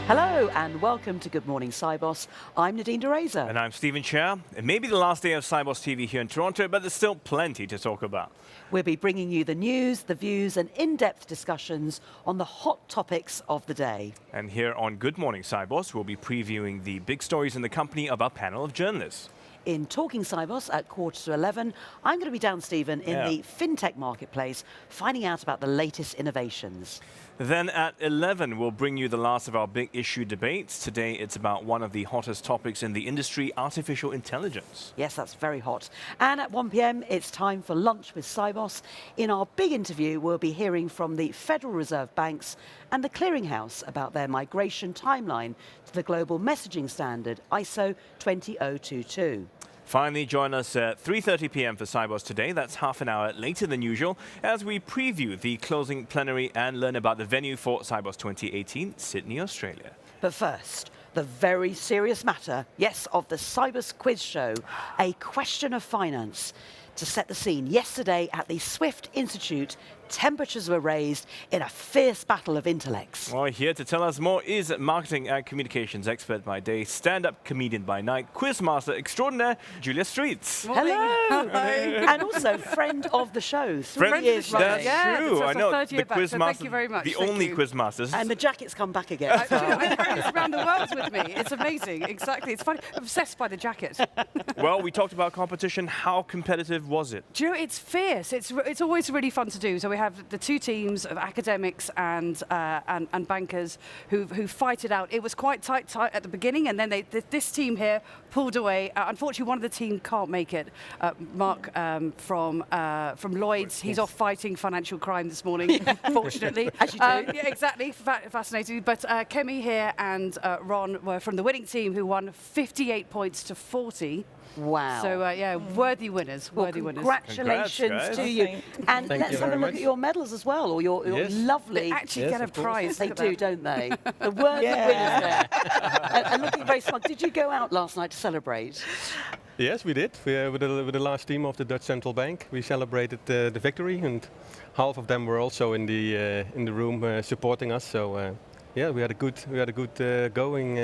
Hello and welcome to Good Morning Sibos. I'm Nadine DeRazer. And I'm Stephen Chair. It may be the last day of Sibos TV here in Toronto, but there's still plenty to talk about. We'll be bringing you the news, the views and in-depth discussions on the hot topics of the day. And here on Good Morning Sibos, we'll be previewing the big stories in the company of our panel of journalists. In Talking Sibos at 11:15, I'm going to be down, Stephen, in the fintech marketplace, finding out about the latest innovations. Then at 11, we'll bring you the last of our big issue debates. Today, it's about one of the hottest topics in the industry, artificial intelligence. Yes, that's very hot. And at 1 p.m, it's time for Lunch with Sibos. In our big interview, we'll be hearing from the Federal Reserve Banks and the Clearinghouse about their migration timeline to the global messaging standard, ISO 20022. Finally, join us at 3:30 p.m. for Sibos Today. That's half an hour later than usual, as we preview the closing plenary and learn about the venue for Sibos 2018, Sydney, Australia. But first, the very serious matter, yes, of the Sibos Quiz Show, a question of finance. To set the scene, yesterday at the Swift Institute, temperatures were raised in a fierce battle of intellects. Well, here to tell us more is marketing and communications expert by day, stand-up comedian by night, quizmaster extraordinaire, Julia Streets. Hello. And also friend of the show, 3 years running. That's true. I know, the quizmaster, so thank you very much. the only quizmaster. And the jacket's come back again. I carry this around the world with me. It's amazing. Exactly. It's funny. I'm obsessed by the jacket. Well, we talked about competition. How competitive was it? Do you know, it's fierce. It's always really fun to do. So we have the two teams of academics and bankers who fight it out. It was quite tight at the beginning, and then this team here pulled away. Unfortunately, one of the team can't make it. Mark from Lloyd's, he's off fighting financial crime this morning, fortunately. As you do. Yeah, exactly. Fascinating. But Kemi here and Ron were from the winning team, who won 58 points to 40. Wow. So, yeah, worthy winners. Worthy winners. Congratulations Congrats, to you. And Thank let's you have a very look much. at your medals as well, or your lovely... They actually Yes, get a of course. prize. They Look at do, that. don't they? The worthy winners there. and looking very smug. Did you go out last night to celebrate? Yes, we did. With the last team of the Dutch Central Bank, we celebrated the victory, and half of them were also in the room supporting us. So yeah, we had a good going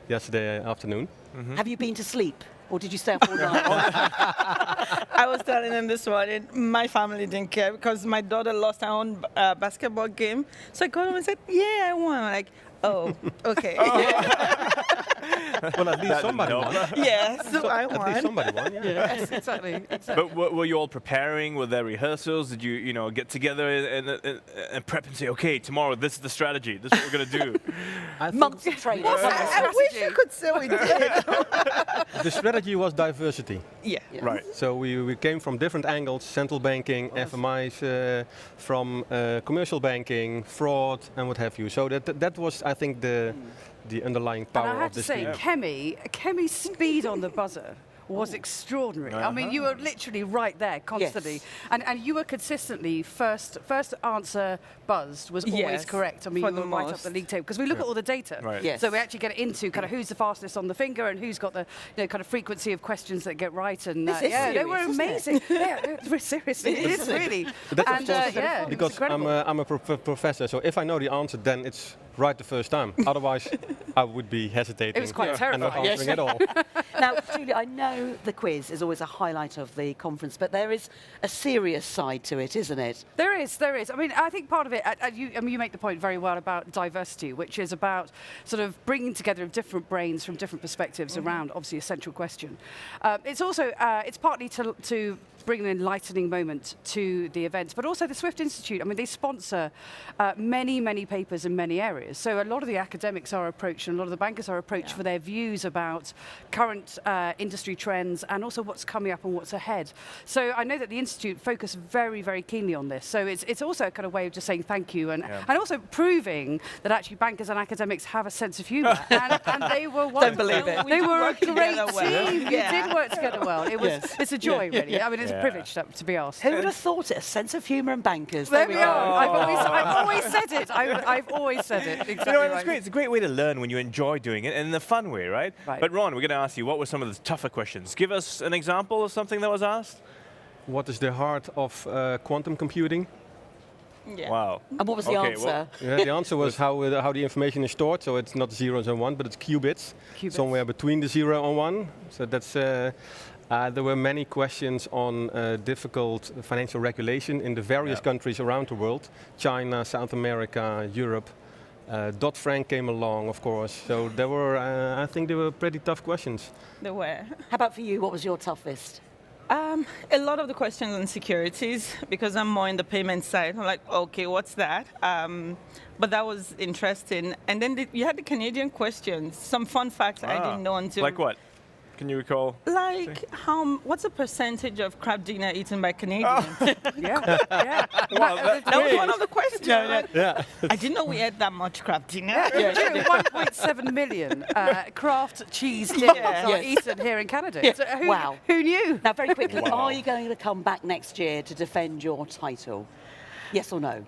yesterday afternoon. Have you been to sleep? Or did you stay up all night? I was telling them this morning, my family didn't care because my daughter lost her own basketball game. So I called them and said, yeah, I won. I'm like, oh, okay. Well, at least somebody won. Yeah, so I At least won. somebody won. Yeah. Yes, exactly. But were you all preparing? Were there rehearsals? Did you know, get together and prep and say, okay, tomorrow this is the strategy. This is what we're going to do? Months of training. I wish you could say we did. The strategy was diversity. Yeah. Right. So we came from different angles: central banking, FMIs, from commercial banking, fraud, and what have you. So that was, I think, the underlying And power I have of to this say, team. Kemi's speed on the buzzer was extraordinary. I mean, you were literally right there constantly. Yes. And you were consistently first answer buzzed was always Yes, correct. I mean, for you were the right up most. the league table. Because we look at all the data. Right. Yes. So we actually get into kind of who's the fastest on the finger and who's got the kind of frequency of questions that get right. And This is yeah, they were serious, isn't it? amazing. Yeah, very seriously. It is really. That's of And course yeah, it's because incredible. I'm a professor, so if I know the answer, then it's right the first time. Otherwise, I would be hesitating. It was quite and not terrifying. answering at all. Now, Julia, I know the quiz is always a highlight of the conference, but there is a serious side to it, isn't it? There is. I mean, I think part of it, you make the point very well about diversity, which is about sort of bringing together of different brains from different perspectives around, obviously, a central question. It's also, it's partly to bring an enlightening moment to the event, but also the Swift Institute. I mean, they sponsor many papers in many areas. So a lot of the academics are approached and a lot of the bankers are approached for their views about current industry trends and also what's coming up and what's ahead. So I know that the Institute focus very keenly on this. So it's also a kind of way of just saying thank you and also proving that actually bankers and academics have a sense of humour. and they were wonderful. Don't believe it. They were a work great together team. well. You did work together well. It was. Yes. It's a joy, really. I mean, it's a privilege to be asked. Who would have thought it? A sense of humour and bankers. There we are. I've always said it. I've always said it. Exactly. You know, and right. it's great. It's a great way to learn when you enjoy doing it and in a fun way, right? Right. But Ron, we're going to ask you, what were some of the tougher questions? Give us an example of something that was asked. What is the heart of quantum computing? Yeah. Wow. And what was the Okay, answer? well, Yeah, the answer was how the information is stored. So it's not zeros and one, but it's qubits, somewhere between the 0 and 1. So that's. There were many questions on difficult financial regulation in the various countries around the world: China, South America, Europe. Dodd-Frank came along, of course. So there were, I think, they were pretty tough questions. There were. How about for you? What was your toughest? A lot of the questions on securities, because I'm more in the payment side. I'm like, okay, what's that? But that was interesting. And then you had the Canadian questions, some fun facts I didn't know until. Like what? Can you recall? Like what's the percentage of crab dinner eaten by Canadians? Yeah. Well, That was one of the questions. Yeah. I didn't know we ate that much crab dinner. 1.7 million craft cheese dinners are eaten here in Canada. Yeah. So Wow. Who knew? Now, very quickly, Wow. are you going to come back next year to defend your title? Yes or no?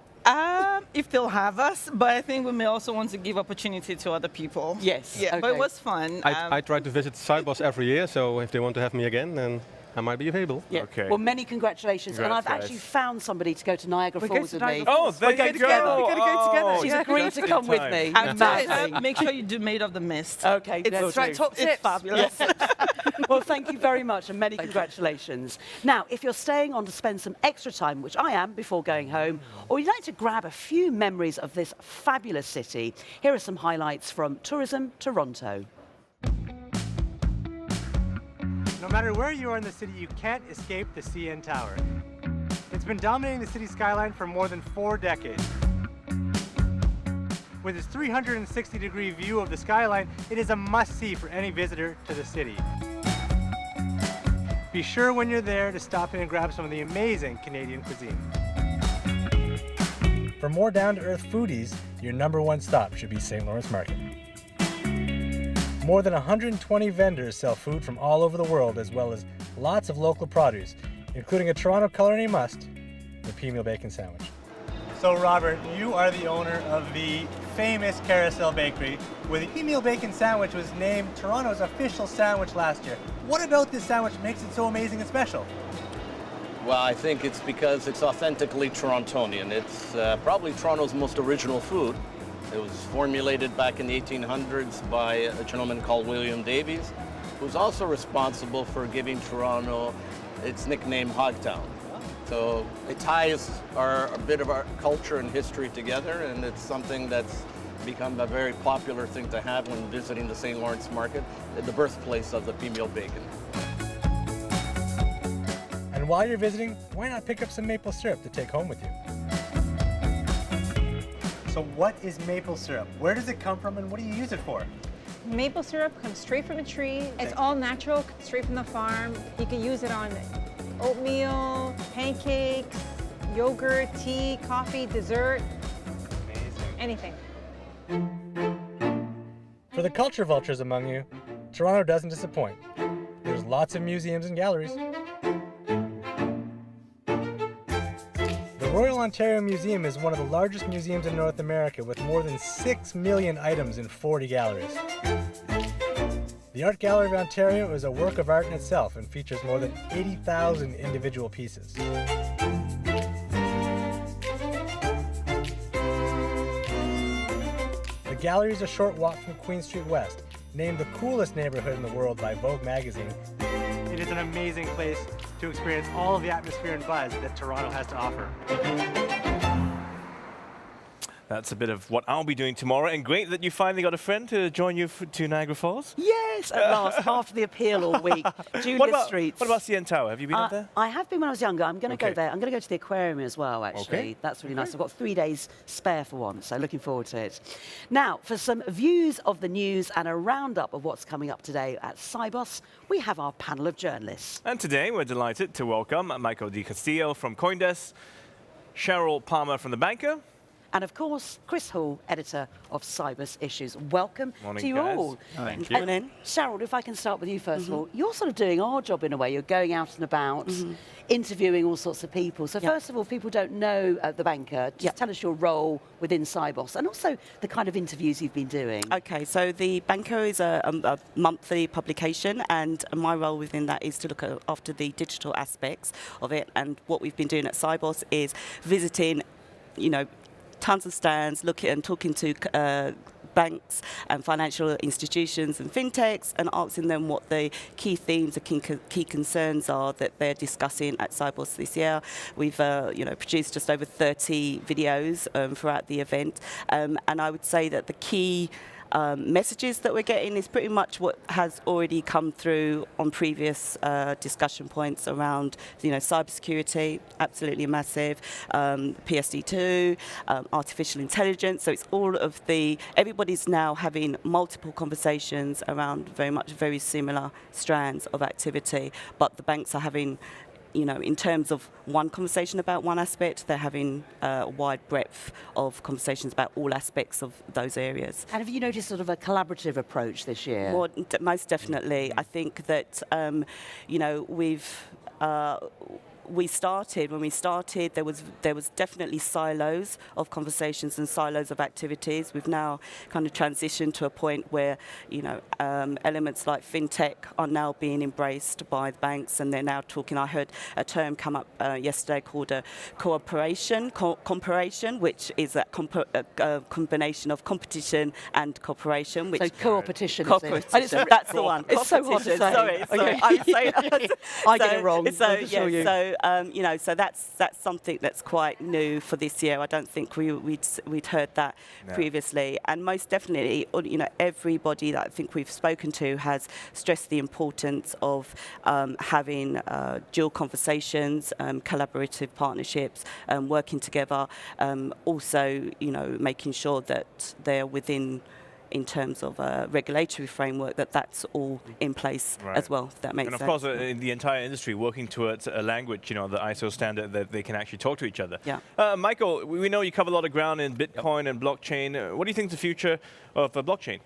If they'll have us, but I think we may also want to give opportunity to other people. Yes. Yeah, but Okay. it was fun. I try to visit Sibos every year, so if they want to have me again, then I might be available. Yeah. Okay. Well, many congratulations. And I've Congrats, actually guys. found somebody to go to Niagara We're Falls going with to me. Niagara Oh, there We're you going go. together. We're gonna go together. Oh, She's Yeah. agreed to come with me. Amazing. Make sure you do Made of the Mist. Okay, will That's right, do. top It's tips. fabulous. Well, thank you very much and many congratulations. Now, if you're staying on to spend some extra time, which I am before going home, or you'd like to grab a few memories of this fabulous city, here are some highlights from Tourism Toronto. No matter where you are in the city, you can't escape the CN Tower. It's been dominating the city skyline for more than 4 decades. With its 360-degree view of the skyline, it is a must-see for any visitor to the city. Be sure when you're there to stop in and grab some of the amazing Canadian cuisine. For more down-to-earth foodies, your #1 stop should be St. Lawrence Market. More than 120 vendors sell food from all over the world, as well as lots of local produce, including a Toronto culinary must, the pea meal bacon sandwich. So Robert, you are the owner of the famous Carousel Bakery, where the pea meal bacon sandwich was named Toronto's official sandwich last year. What about this sandwich makes it so amazing and special? Well, I think it's because it's authentically Torontonian. It's probably Toronto's most original food. It was formulated back in the 1800s by a gentleman called William Davies, who's also responsible for giving Toronto its nickname Hogtown. So it ties a bit of our culture and history together, and it's something that's become a very popular thing to have when visiting the St. Lawrence Market, the birthplace of the pea meal bacon. And while you're visiting, why not pick up some maple syrup to take home with you? So what is maple syrup? Where does it come from and what do you use it for? Maple syrup comes straight from a tree. It's all natural, straight from the farm. You can use it on oatmeal, pancakes, yogurt, tea, coffee, dessert, anything. For the culture vultures among you, Toronto doesn't disappoint. There's lots of museums and galleries. The Royal Ontario Museum is one of the largest museums in North America with more than 6 million items in 40 galleries. The Art Gallery of Ontario is a work of art in itself and features more than 80,000 individual pieces. The gallery is a short walk from Queen Street West, named the coolest neighborhood in the world by Vogue magazine. It is an amazing place to experience all of the atmosphere and buzz that Toronto has to offer. That's a bit of what I'll be doing tomorrow. And great that you finally got a friend to join you to Niagara Falls. Yes, at last, after the appeal all week. Julia What Streets. about CN Tower? Have you been up there? I have been when I was younger. I'm going to go Okay. there. I'm going to go to the aquarium as well, actually. Okay. That's really nice. I've got 3 days spare for once, so looking forward to it. Now, for some views of the news and a roundup of what's coming up today at Sibos, we have our panel of journalists. And today we're delighted to welcome Michael Di Castillo from CoinDesk, Cheryl Palmer from The Banker. And of course, Chris Hall, editor of Sibos Issues. Welcome Morning, to you guys. all. Thank you. And Cheryl, if I can start with you first of all, you're sort of doing our job in a way. You're going out and about, interviewing all sorts of people. So first of all, people don't know The Banker. Just tell us your role within Sibos and also the kind of interviews you've been doing. Okay, so The Banker is a monthly publication, and my role within that is to look after the digital aspects of it. And what we've been doing at Sibos is visiting tons of stands, looking and talking to banks and financial institutions and fintechs, and asking them what the key themes, the key concerns are that they're discussing at Sibos this year. We've produced just over 30 videos throughout the event, and I would say that the key messages that we're getting is pretty much what has already come through on previous discussion points around, cybersecurity, absolutely massive, PSD2, artificial intelligence. So it's all of everybody's now having multiple conversations around very similar strands of activity, but the banks are having, in terms of one conversation about one aspect, they're having a wide breadth of conversations about all aspects of those ares. And have you noticed sort of a collaborative approach this year? Well, most definitely. I think that, when we started, there was definitely silos of conversations and silos of activities. We've now kind of transitioned to a point where, elements like fintech are now being embraced by the banks, and they're now talking. I heard a term come up yesterday called a comparation, which is a combination of competition and cooperation. Which so co-opetition. That's the one. It's so hard to say. Sorry. Okay. I would say that. I get it wrong. So that's something that's quite new for this year. I don't think we'd heard that previously. And most definitely, everybody that I think we've spoken to has stressed the importance of having dual conversations, collaborative partnerships, working together. Also, making sure that they're within, in terms of a regulatory framework, that's all in place as well, if that makes sense. And of course, in the entire industry working towards a language, the ISO standard, that they can actually talk to each other. Yeah. Michael, we know you cover a lot of ground in Bitcoin and blockchain. What do you think is the future of blockchain?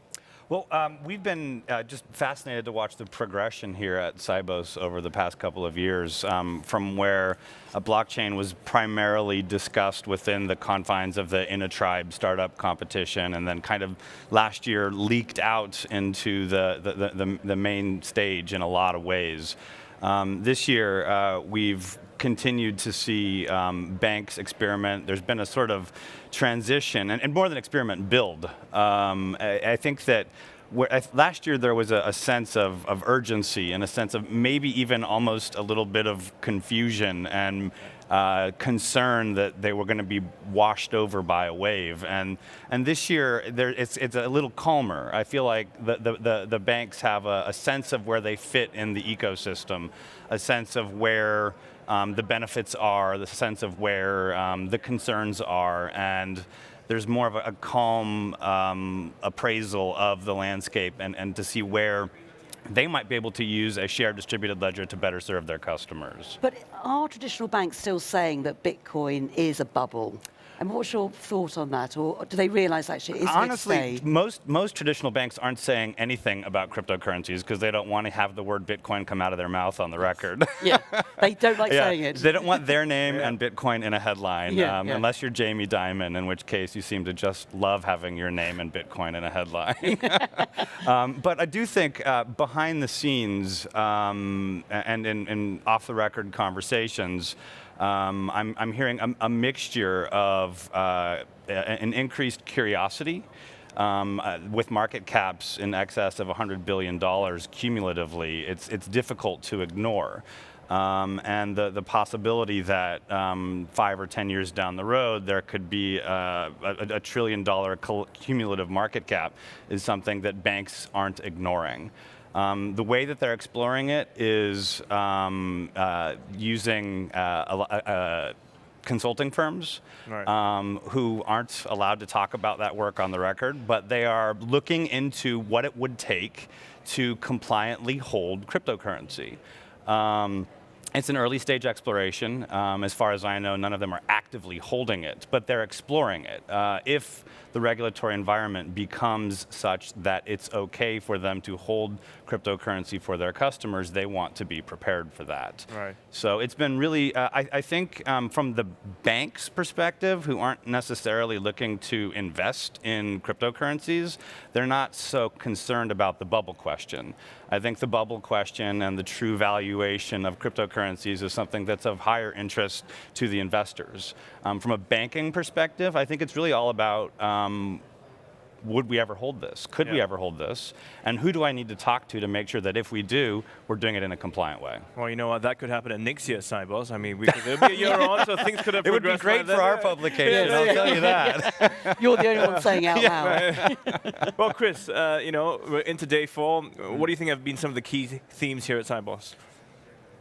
Well, we've been just fascinated to watch the progression here at Sibos over the past couple of years, from where a blockchain was primarily discussed within the confines of the In a Tribe startup competition, and then kind of last year leaked out into the main stage in a lot of ways. This year, we've continued to see banks experiment. There's been a sort of transition, and more than experiment, build. I think that last year there was a sense of urgency and a sense of maybe even almost a little bit of confusion and concern that they were going to be washed over by a wave. And this year it's a little calmer. I feel like the banks have a sense of where they fit in the ecosystem, a sense of where the benefits are, the sense of where the concerns are, and there's more of a calm appraisal of the landscape and to see where they might be able to use a shared distributed ledger to better serve their customers. But are traditional banks still saying that Bitcoin is a bubble? And what's your thought on that? Or do they realize actually it's honestly, most traditional banks aren't saying anything about cryptocurrencies because they don't want to have the word Bitcoin come out of their mouth on the record. Yeah, they don't like saying it. They don't want their name and Bitcoin in a headline, unless you're Jamie Dimon, in which case you seem to just love having your name and Bitcoin in a headline. But I do think behind the scenes and in off-the-record conversations, I'm hearing a mixture of an increased curiosity with market caps in excess of $100 billion cumulatively. It's difficult to ignore. And the possibility that 5 or 10 years down the road there could be a $1 trillion cumulative market cap is something that banks aren't ignoring. The way that they're exploring it is using consulting firms who aren't allowed to talk about that work on the record, but they are looking into what it would take to compliantly hold cryptocurrency. It's an early stage exploration. As far as I know, none of them are actively holding it, but they're exploring it. If the regulatory environment becomes such that it's okay for them to hold cryptocurrency for their customers, they want to be prepared for that. Right. So it's been really, I think from the bank's perspective, who aren't necessarily looking to invest in cryptocurrencies, they're not so concerned about the bubble question. I think the bubble question and the true valuation of cryptocurrency cryptocurrencies is something that's of higher interest to the investors. From a banking perspective, I think it's really all about would we ever hold this? Could we ever hold this? And who do I need to talk to make sure that if we do, we're doing it in a compliant way? Well, you know what? That could happen at next year's Sibos. I mean, it'll be a year on, so things could have It would be progressed great by for then. our publication, I'll tell you that. You're the only one saying out loud. Well, Chris, you know, we're into day 4. What do you think have been some of the key themes here at Sibos?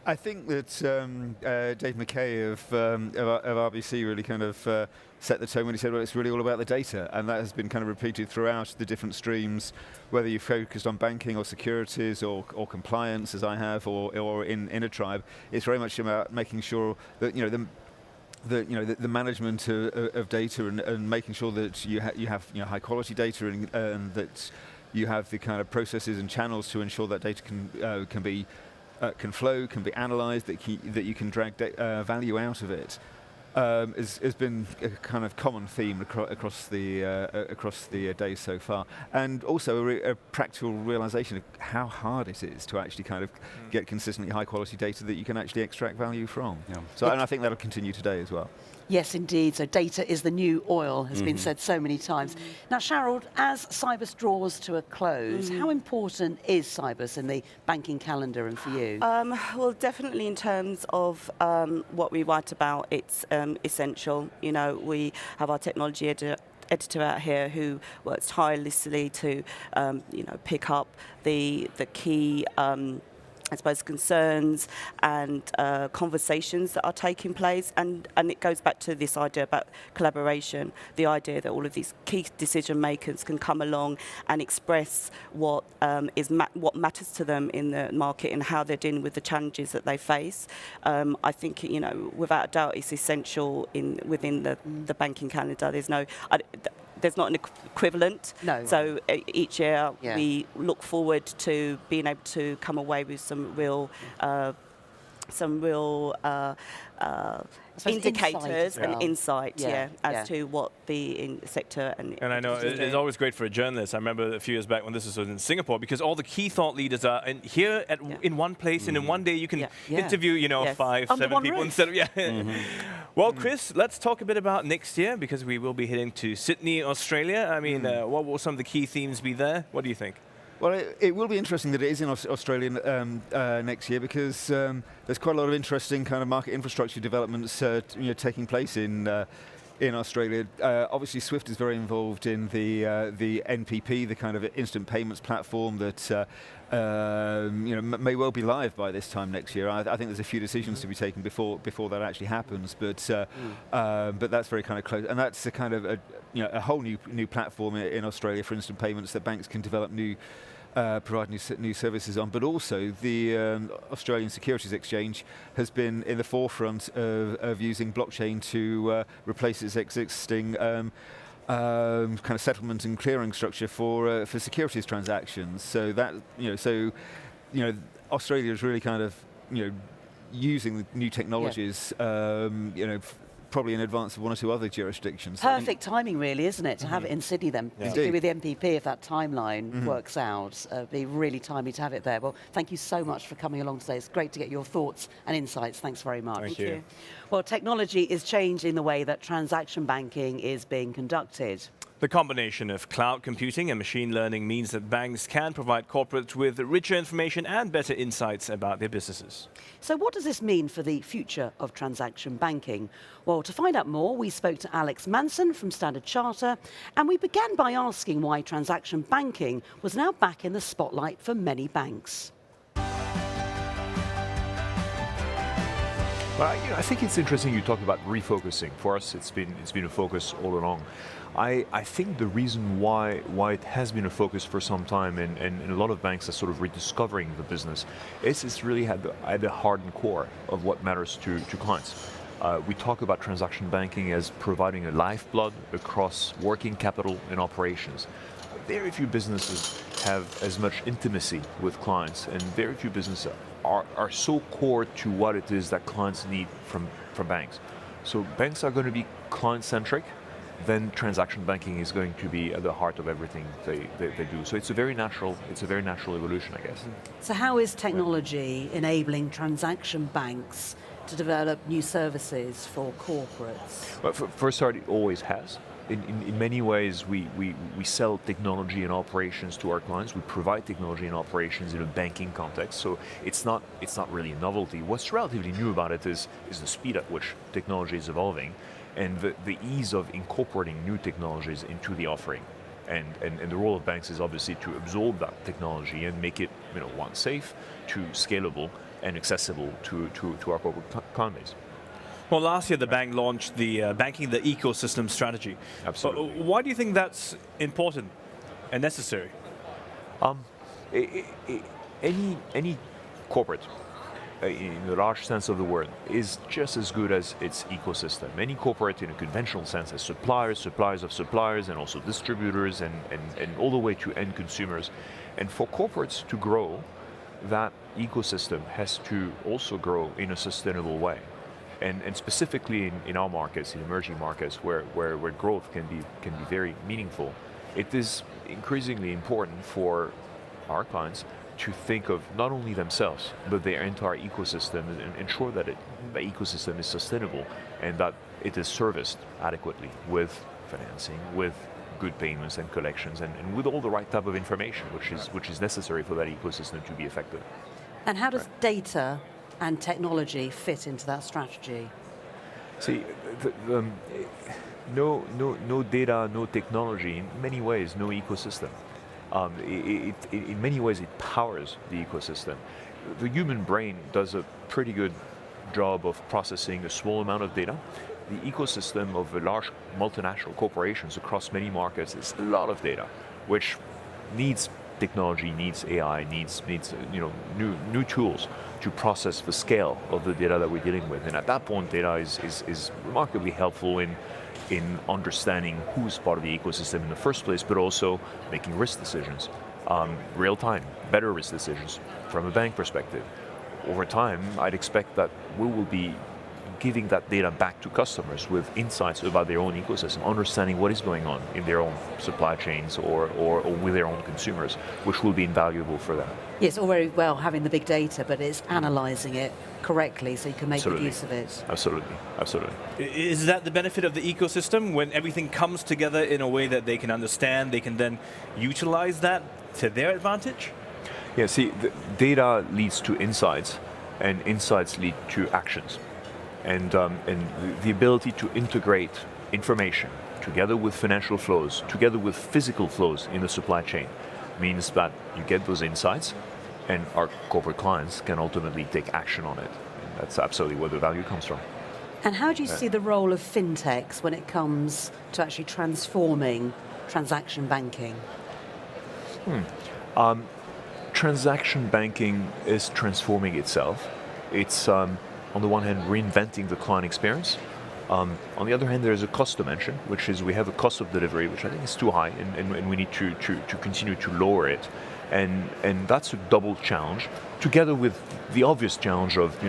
I think that Dave McKay of RBC really kind of set the tone when he said, well, it's really all about the data, and that has been kind of repeated throughout the different streams, whether you focused on banking or securities or compliance, as I have, or in a tribe. It's very much about making sure that the management of data and making sure that you have high quality data and that you have the kind of processes and channels to ensure that data can flow, can be analysed, that you can drag value out of it, has been a kind of common theme across the days so far, and also a practical realisation of how hard it is to actually kind of get consistently high quality data that you can actually extract value from. Yeah. So, and I think that'll continue today as well. Yes, indeed. So data is the new oil, has been said so many times. Now, Cheryl, as Sibos draws to a close, how important is Sibos in the banking calendar and for you? Well, definitely in terms of what we write about, it's essential. You know, we have our technology editor out here who works tirelessly to, pick up the key I suppose, concerns and conversations that are taking place. And it goes back to this idea about collaboration, the idea that all of these key decision makers can come along and express what what matters to them in the market and how they're dealing with the challenges that they face. I think, without a doubt, it's essential within the banking calendar. There's not an equivalent. No. So each year we look forward to being able to come away with some real indicators and insight, as to what the sector and I know it's always great for a journalist. I remember a few years back when this was in Singapore, because all the key thought leaders are here in one place, and in one day you can interview 5, 7 people instead of Well, Chris, let's talk a bit about next year, because we will be heading to Sydney, Australia. I mean, what will some of the key themes be there? What do you think? Well, it will be interesting that it is in Australia next year, because there's quite a lot of interesting kind of market infrastructure developments taking place in Australia. Obviously, Swift is very involved in the NPP, the kind of instant payments platform that may well be live by this time next year. I think there's a few decisions to be taken before that actually happens, but that's very kind of close, and that's a kind of a whole new platform in Australia for instant payments that banks can develop provide new services on. But also the Australian Securities Exchange has been in the forefront of using blockchain to replace its existing kind of settlement and clearing structure for securities transactions. So that Australia is really kind of using the new technologies probably in advance of one or two other jurisdictions. Perfect timing, really, isn't it, to have it in Sydney then, particularly with the MPP, if that timeline works out. It'd be really timely to have it there. Well, thank you so much for coming along today. It's great to get your thoughts and insights. Thanks very much. Thank you. Well, technology is changing the way that transaction banking is being conducted. The combination of cloud computing and machine learning means that banks can provide corporates with richer information and better insights about their businesses. So what does this mean for the future of transaction banking? Well, to find out more, we spoke to Alex Manson from Standard Chartered, and we began by asking why transaction banking was now back in the spotlight for many banks. Well, I think it's interesting you talk about refocusing. For us, it's been a focus all along. I think the reason why it has been a focus for some time, and a lot of banks are sort of rediscovering the business, is it's really at the heart and core of what matters to clients. We talk about transaction banking as providing a lifeblood across working capital and operations. Very few businesses have as much intimacy with clients, and very few businesses are so core to what it is that clients need from banks. So banks are going to be client-centric. then transaction banking is going to be at the heart of everything they do. So it's a very natural evolution, I guess. So how is technology enabling transaction banks to develop new services for corporates? Well, for a start, it always has. In many ways, we sell technology and operations to our clients. We provide technology and operations in a banking context. So it's not really a novelty. What's relatively new about it is the speed at which technology is evolving, and the ease of incorporating new technologies into the offering. And the role of banks is obviously to absorb that technology and make it, one, safe, two, scalable, and accessible to our corporate client base. Well, last year the bank launched the Banking the Ecosystem strategy. Absolutely. Why do you think that's important and necessary? Any corporate, in the large sense of the word, is just as good as its ecosystem. Any corporate in a conventional sense has suppliers of suppliers, and also distributors, and all the way to end consumers. And for corporates to grow, that ecosystem has to also grow in a sustainable way. And specifically in our markets, in emerging markets, where growth can be very meaningful, it is increasingly important for our clients to think of not only themselves, but their entire ecosystem, and ensure that the ecosystem is sustainable and that it is serviced adequately with financing, with good payments and collections, and with all the right type of information, which is necessary for that ecosystem to be effective. And how does data and technology fit into that strategy? See, no data, no technology, in many ways, no ecosystem. In many ways, it powers the ecosystem. The human brain does a pretty good job of processing a small amount of data. The ecosystem of large multinational corporations across many markets is a lot of data, which needs technology, needs AI, needs new tools to process the scale of the data that we're dealing with. And at that point, data is remarkably helpful in understanding who's part of the ecosystem in the first place, but also making risk decisions, real time, better risk decisions from a bank perspective. Over time, I'd expect that we will be giving that data back to customers with insights about their own ecosystem, understanding what is going on in their own supply chains or with their own consumers, which will be invaluable for them. Yes, all very well having the big data, but it's analysing it correctly so you can make good use of it. Absolutely. Is that the benefit of the ecosystem, when everything comes together in a way that they can understand, they can then utilize that to their advantage? Yeah, see, the data leads to insights, and insights lead to actions. And the ability to integrate information together with financial flows, together with physical flows in the supply chain, means that you get those insights, and our corporate clients can ultimately take action on it. And that's absolutely where the value comes from. And how do you see the role of fintechs when it comes to actually transforming transaction banking? Transaction banking is transforming itself. It's on the one hand, reinventing the client experience. On the other hand, there is a cost dimension, which is we have a cost of delivery, which I think is too high, and we need to continue to lower it. And that's a double challenge, together with the obvious challenge of,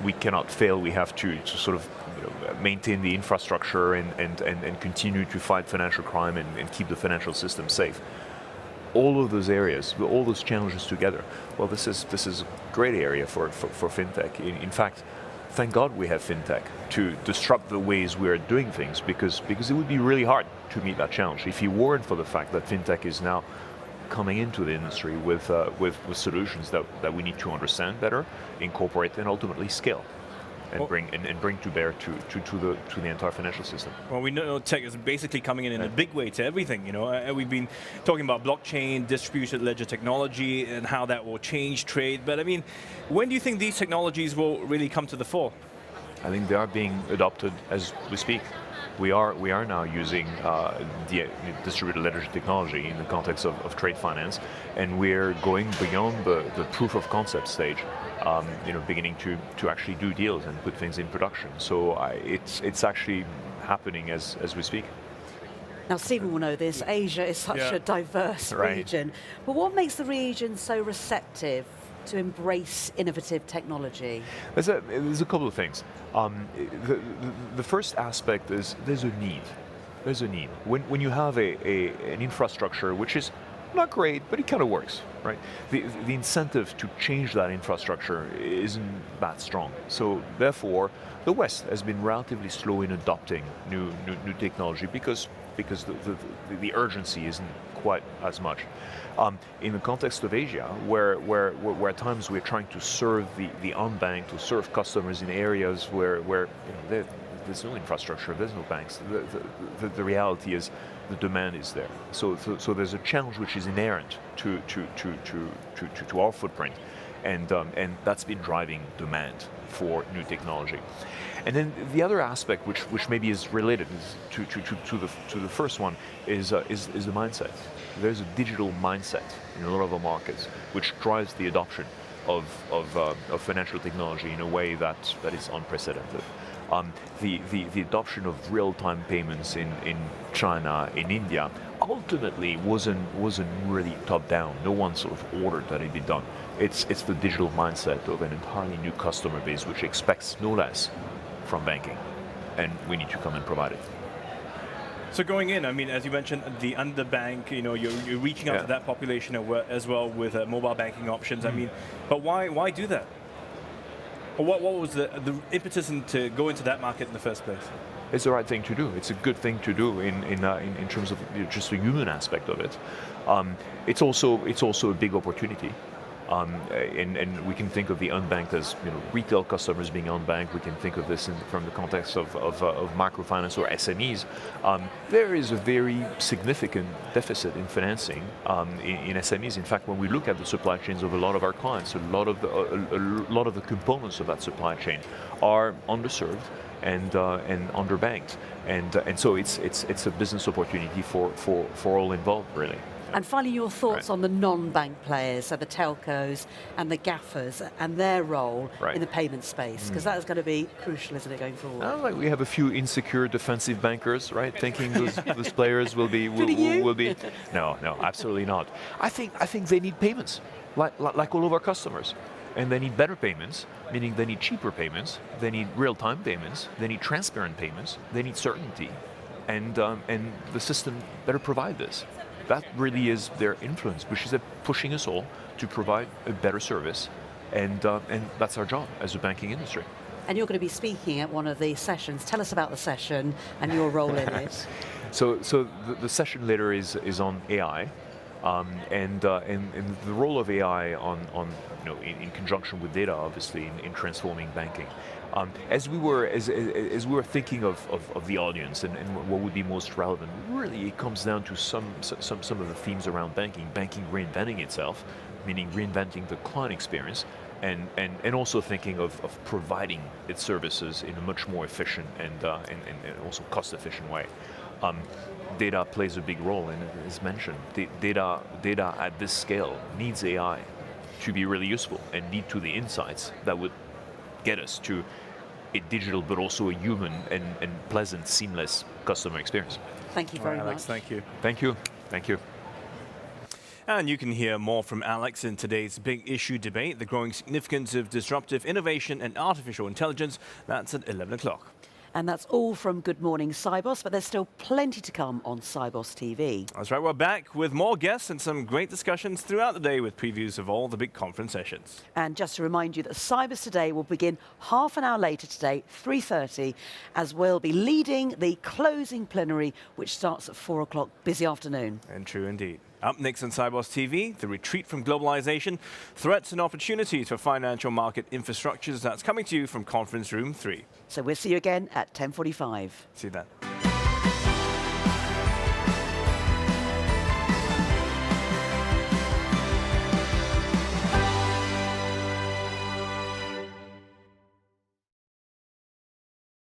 we cannot fail, we have to sort of maintain the infrastructure and continue to fight financial crime and keep the financial system safe. All of those areas, all those challenges together, well, this is a great area for fintech. In fact, thank God we have fintech to disrupt the ways we're doing things, because it would be really hard to meet that challenge if it weren't for the fact that fintech is now coming into the industry with solutions that we need to understand better, incorporate, and ultimately scale, and bring to bear to the entire financial system. Well, we know tech is basically coming in a big way to everything. We've been talking about blockchain, distributed ledger technology, and how that will change trade. But I mean, when do you think these technologies will really come to the fore? I think they are being adopted as we speak. We are now using the distributed ledger technology in the context of trade finance, and we're going beyond the proof of concept stage. Beginning to actually do deals and put things in production. So it's actually happening as we speak. Now, Stephen will know this. Asia is such a diverse region. But what makes the region so receptive to embrace innovative technology? There's a couple of things. The first aspect is there's a need. There's a need. When you have an infrastructure which is not great, but it kind of works, right? The incentive to change that infrastructure isn't that strong. So therefore, the West has been relatively slow in adopting new technology because the urgency isn't quite as much. In the context of Asia, where at times we're trying to serve the unbanked, to serve customers in areas where there's no infrastructure, there's no banks. The reality is the demand is there. So there's a challenge which is inherent to our footprint, and that's been driving demand for new technology. And then the other aspect, which maybe is related to the first one, is the mindset. There's a digital mindset in a lot of our markets, which drives the adoption of financial technology in a way that is unprecedented. The adoption of real-time payments in China, in India, ultimately wasn't really top-down. No one sort of ordered that it be done. It's the digital mindset of an entirely new customer base which expects no less from banking, and we need to come and provide it. So going in, I mean, as you mentioned, the underbank, you're reaching out to that population as well with mobile banking options. I mean, but why do that? Or what was the impetus to go into that market in the first place? It's the right thing to do. It's a good thing to do in terms of just the human aspect of it. It's also a big opportunity. And we can think of the unbanked as retail customers being unbanked. We can think of this from the context of microfinance or SMEs. There is a very significant deficit in financing in SMEs. In fact, when we look at the supply chains of a lot of our clients, a lot of the components of that supply chain are underserved and underbanked, and so it's a business opportunity for all involved, really. And finally, your thoughts on the non-bank players, so the telcos and the gaffers and their role in the payment space, because that is going to be crucial, isn't it, going forward? Like we have a few insecure defensive bankers, right, thinking those players will be. No, absolutely not. I think they need payments, like all of our customers. And they need better payments, meaning they need cheaper payments, they need real-time payments, they need transparent payments, they need certainty. And the system better provide this. That really is their influence, which is pushing us all to provide a better service, and that's our job as a banking industry. And you're going to be speaking at one of the sessions. Tell us about the session and your role in it. So the session later is on AI, and the role of AI in conjunction with data, obviously, in transforming banking. As we were thinking of the audience and what would be most relevant, really it comes down to some of the themes around banking reinventing itself, meaning reinventing the client experience, and also thinking of providing its services in a much more efficient and also cost-efficient way. Data plays a big role, and as mentioned, data at this scale needs AI to be really useful and lead to the insights that would get us to a digital but also a human and pleasant, seamless customer experience. Thank you very much. Alex, thank you. Thank you. Thank you. And you can hear more from Alex in today's Big Issue debate, the growing significance of disruptive innovation and artificial intelligence. That's at 11 o'clock. And that's all from Good Morning Sibos, but there's still plenty to come on Sibos TV. That's right, we're back with more guests and some great discussions throughout the day with previews of all the big conference sessions. And just to remind you that Sibos Today will begin half an hour later today, 3:30, as we'll be leading the closing plenary, which starts at 4 o'clock. Busy afternoon. And true indeed. Up next on Sibos TV, the retreat from globalization, threats and opportunities for financial market infrastructures. That's coming to you from Conference Room 3. So we'll see you again at 10:45. See you then.